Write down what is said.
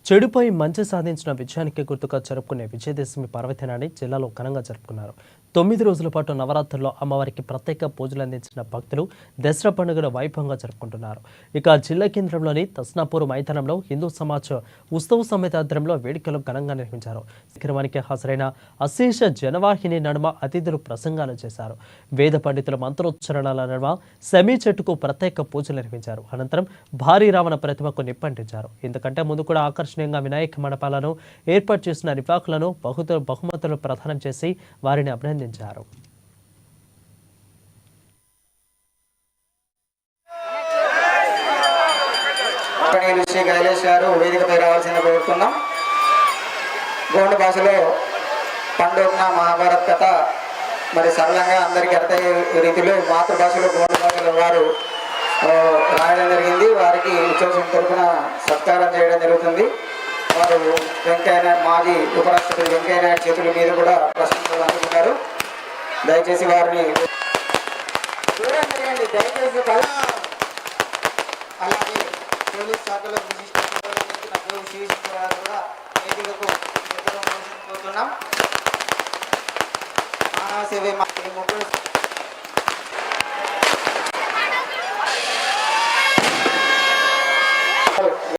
చెడుపై మంచి సాధించిన విజయానికి గుర్తుగా జరుపుకునే విజయదశమి పర్వదినాన్ని జిల్లాలో ఘనంగా జరుపుకున్నారు. 9 రోజుల పాటు నవరాత్రుల్లో అమ్మవారికి ప్రత్యేక పూజలు అందించిన భక్తులు దసరా పండుగను వైభవంగా జరుపుకుంటున్నారు. ఇక జిల్లా కేంద్రంలోని తస్నాపూర్ మైదానంలో హిందూ సమాజ్ ఉత్సవ సమితి ఆధ్వర్యంలో వేడుకలు ఘనంగా నిర్వహించారు. కార్యక్రమానికి హాజరైన అశేష జనవాహిని నడుమ అతిథులు ప్రసంగాలు చేశారు. వేద పండితుల మంత్రోచ్చరణల నడుమ సెమీ చెట్టుకు ప్రత్యేక పూజలు నిర్వహించారు. అనంతరం భారీ రావణ ప్రతిమకు నిప్పంటించారు. ఇంతకంటే ముందు కూడా ఆకర్షణీయంగా వినాయక మండపాలను ఏర్పాటు చేసిన నిర్వాహకులను బహుమతులు ప్రదానం చేసి వారిని అభినందించారు. శ్రీ కైలేష్ గారు వేదికపై రావాల్సింది కోరుతున్నాం. గోండు భాషలో పండుగ మహాభారత్ కథ మరి సరళంగా అందరికీ అర్థమయ్యే రీతిలో మాతృభాషలో గోండు భాషలో వారు రాయడం జరిగింది. వారికి ఉత్సవం తరఫున సత్కారం చేయడం జరుగుతుంది. వారు వెంకయ్యనాయుడు మాజీ ఉపరాష్ట్రపతి వెంకయ్యనాయుడు చేతుల మీద కూడా ప్రశంసలు అందుకున్నారు. దయచేసి వారిని దయచేసి అలాగే పోలీస్ శాఖలో విశిష్ట కూడా వేదికకు కోరుతున్నాం. మానవ సేవ ముగ్గురు